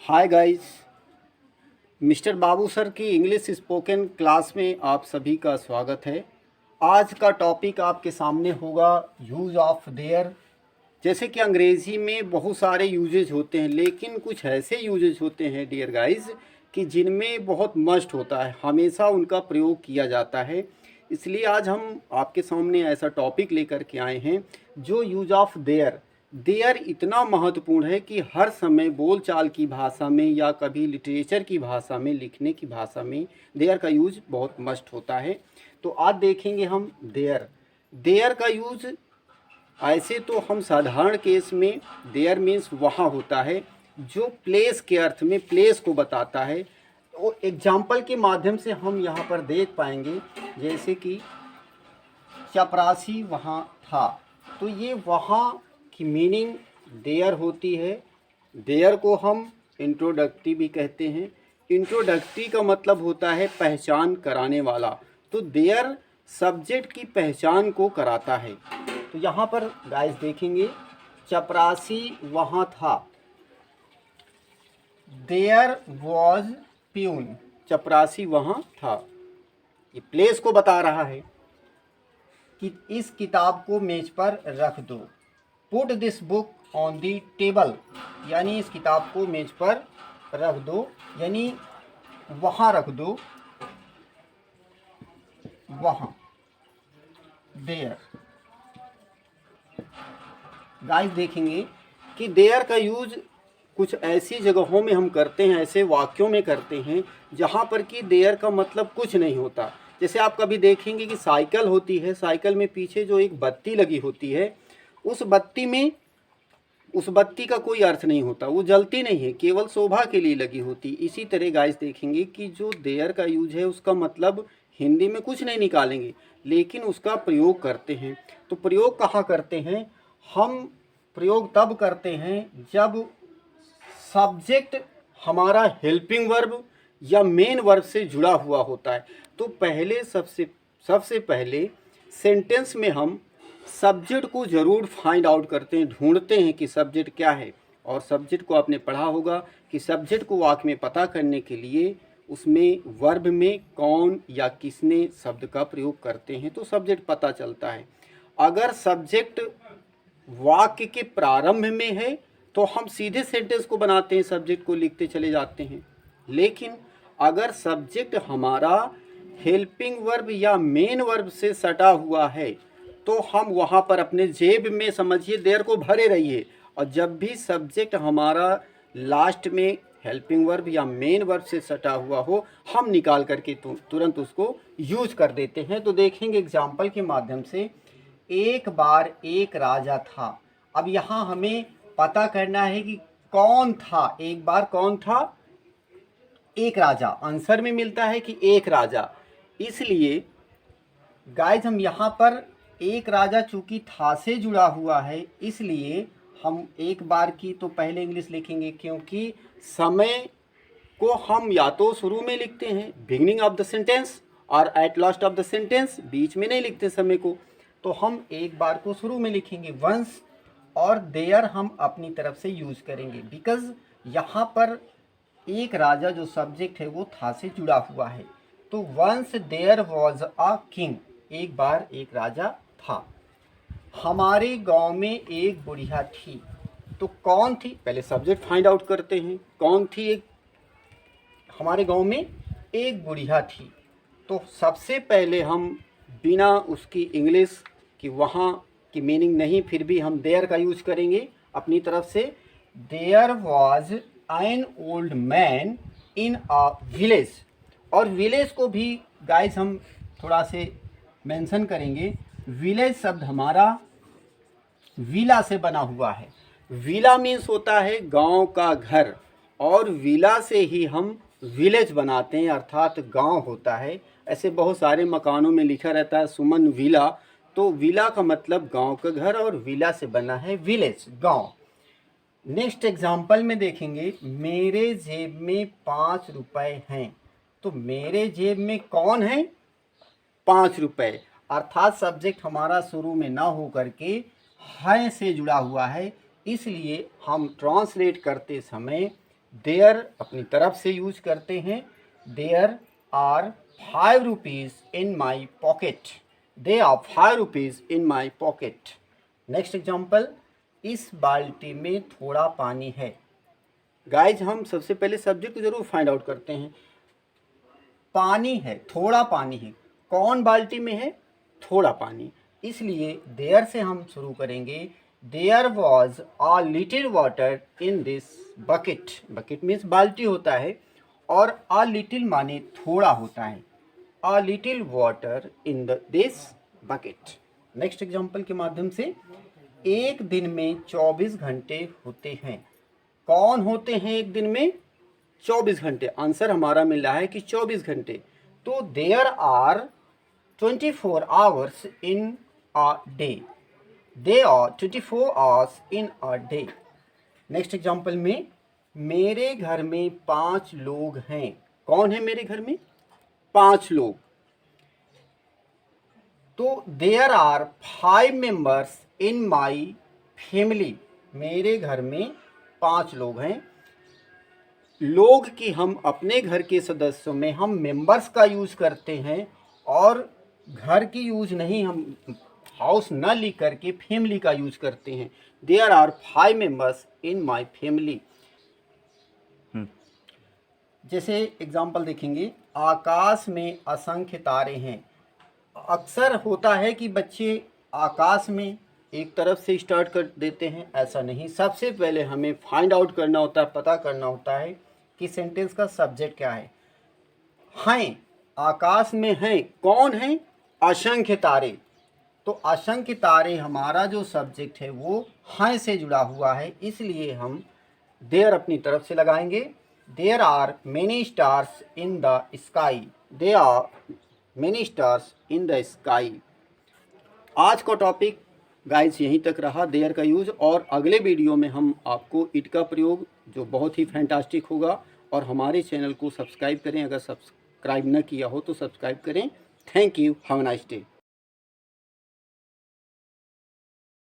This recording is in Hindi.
हाय गाइस, मिस्टर बाबू सर की इंग्लिश स्पोकन क्लास में आप सभी का स्वागत है। आज का टॉपिक आपके सामने होगा यूज़ ऑफ देयर। जैसे कि अंग्रेज़ी में बहुत सारे यूजेज होते हैं, लेकिन कुछ ऐसे यूजेज होते हैं डियर गाइस कि जिनमें बहुत मस्ट होता है, हमेशा उनका प्रयोग किया जाता है। इसलिए आज हम आपके सामने ऐसा टॉपिक लेकर के आए हैं जो यूज ऑफ देयर। देयर इतना महत्वपूर्ण है कि हर समय बोलचाल की भाषा में या कभी लिटरेचर की भाषा में, लिखने की भाषा में देयर का यूज बहुत मस्ट होता है। तो आज देखेंगे हम देयर। देयर का यूज ऐसे तो हम साधारण केस में देयर मीन्स वहाँ होता है, जो प्लेस के अर्थ में प्लेस को बताता है। तो एग्जाम्पल के माध्यम से हम यहाँ पर देख पाएंगे, जैसे कि चपरासी वहाँ था, तो ये वहाँ की मीनिंग देयर होती है। देयर को हम इंट्रोडक्टी भी कहते हैं। इंट्रोडक्टी का मतलब होता है पहचान कराने वाला, तो देयर सब्जेक्ट की पहचान को कराता है। तो यहाँ पर गाइस देखेंगे, चपरासी वहाँ था, देयर वॉज प्यून, चपरासी वहाँ था, ये प्लेस को बता रहा है कि इस किताब को मेज पर रख दो। Put this book on the table, यानी इस किताब को मेज पर रख दो, यानी वहाँ रख दो, वहाँ, देयर। गाइस देखेंगे कि देयर का यूज कुछ ऐसी जगहों में हम करते हैं, ऐसे वाक्यों में करते हैं जहाँ पर कि देयर का मतलब कुछ नहीं होता। जैसे आप कभी देखेंगे कि साइकिल होती है, साइकिल में पीछे जो एक बत्ती लगी होती है, उस बत्ती का कोई अर्थ नहीं होता, वो जलती नहीं है, केवल शोभा के लिए लगी होती। इसी तरह गाइस देखेंगे कि जो देयर का यूज है उसका मतलब हिंदी में कुछ नहीं निकालेंगे, लेकिन उसका प्रयोग करते हैं। तो प्रयोग कहाँ करते हैं हम? प्रयोग तब करते हैं जब सब्जेक्ट हमारा हेल्पिंग वर्ब या मेन वर्ब से जुड़ा हुआ होता है। तो पहले सबसे पहले सेंटेंस में हम सब्जेक्ट को ज़रूर फाइंड आउट करते हैं, ढूंढते हैं कि सब्जेक्ट क्या है। और सब्जेक्ट को आपने पढ़ा होगा कि सब्जेक्ट को वाक्य में पता करने के लिए उसमें वर्ब में कौन या किसने शब्द का प्रयोग करते हैं, तो सब्जेक्ट पता चलता है। अगर सब्जेक्ट वाक्य के प्रारंभ में है तो हम सीधे सेंटेंस को बनाते हैं, सब्जेक्ट को लिखते चले जाते हैं। लेकिन अगर सब्जेक्ट हमारा हेल्पिंग वर्ब या मेन वर्ब से सटा हुआ है तो हम वहाँ पर अपने जेब में समझिए देयर को भरे रहिए, और जब भी सब्जेक्ट हमारा लास्ट में हेल्पिंग वर्ब या मेन वर्ब से सटा हुआ हो, हम निकाल करके तुरंत उसको यूज कर देते हैं। तो देखेंगे एग्जाम्पल के माध्यम से, एक बार एक राजा था। अब यहाँ हमें पता करना है कि कौन था, एक बार कौन था? एक राजा। आंसर में मिलता है कि एक राजा, इसलिए गाइज हम यहाँ पर एक राजा चूंकि था से जुड़ा हुआ है, इसलिए हम एक बार की तो पहले इंग्लिश लिखेंगे, क्योंकि समय को हम या तो शुरू में लिखते हैं बिगिनिंग ऑफ द सेंटेंस और at last of the sentence, बीच में नहीं लिखते समय को। तो हम एक बार को शुरू में लिखेंगे वंस, और देयर हम अपनी तरफ से यूज करेंगे, बिकॉज यहाँ पर एक राजा जो सब्जेक्ट है वो था से जुड़ा हुआ है। तो once there was a king, एक बार एक राजा था। हमारे गांव में एक बुढ़िया थी, तो कौन थी? पहले सब्जेक्ट फाइंड आउट करते हैं, कौन थी? एक हमारे गांव में एक बुढ़िया थी। तो सबसे पहले हम बिना उसकी इंग्लिश की वहाँ की मीनिंग नहीं, फिर भी हम देयर का यूज करेंगे अपनी तरफ से। There was an old man in a village, और विलेज को भी गाइस हम थोड़ा से मेंशन करेंगे। विलेज शब्द हमारा विला से बना हुआ है। विला मीन्स होता है गांव का घर, और विला से ही हम विलेज बनाते हैं, अर्थात गांव होता है। ऐसे बहुत सारे मकानों में लिखा रहता है सुमन विला, तो विला का मतलब गांव का घर, और विला से बना है विलेज, गांव। नेक्स्ट एग्जाम्पल में देखेंगे, मेरे जेब में 5 रुपए हैं। तो मेरे जेब में कौन है? 5 रुपए, अर्थात सब्जेक्ट हमारा शुरू में ना हो करके है से जुड़ा हुआ है, इसलिए हम ट्रांसलेट करते समय देयर अपनी तरफ से यूज करते हैं, there are 5 rupees in my pocket, they are 5 rupees in my pocket. Next example, इस बाल्टी में थोड़ा पानी है। गाइज हम सबसे पहले सब्जेक्ट को जरूर फाइंड आउट करते हैं। पानी है, थोड़ा पानी है, कौन बाल्टी में है? थोड़ा पानी, इसलिए देयर से हम शुरू करेंगे। There was a little water in this bucket, bucket means बाल्टी होता है, और अ लिटिल माने थोड़ा होता है, अ little water in this bucket. Next example के माध्यम से, एक दिन में 24 घंटे होते हैं। कौन होते हैं एक दिन में? 24 घंटे। आंसर हमारा मिल रहा है कि 24 घंटे, तो there are 24 hours in a day, they are 24 hours in a day. Next example में, मेरे घर में 5 लोग हैं। कौन है मेरे घर में? 5 लोग, तो there are 5 members in my family, मेरे घर में 5 लोग हैं। लोग की हम अपने घर के सदस्यों में हम मेंबर्स का यूज करते हैं, और घर की यूज नहीं, हम हाउस न लिख करके फैमिली का यूज करते हैं। There are 5 members in my family. जैसे एग्जाम्पल देखेंगे, आकाश में असंख्य तारे हैं। अक्सर होता है कि बच्चे आकाश में एक तरफ से स्टार्ट कर देते हैं, ऐसा नहीं। सबसे पहले हमें फाइंड आउट करना होता है, पता करना होता है कि सेंटेंस का सब्जेक्ट क्या है। हैं, आकाश में हैं, कौन है? असंख्य तारे, तो असंख्य तारे हमारा जो सब्जेक्ट है वो हैं से जुड़ा हुआ है, इसलिए हम देयर अपनी तरफ से लगाएंगे। There are many stars in the sky, they are many stars in the sky. आज का टॉपिक गाइस यहीं तक रहा, देयर का यूज, और अगले वीडियो में हम आपको इट का प्रयोग, जो बहुत ही फैंटास्टिक होगा। और हमारे चैनल को सब्सक्राइब करें, अगर सब्सक्राइब न किया हो तो सब्सक्राइब करें। Thank you, have a nice day.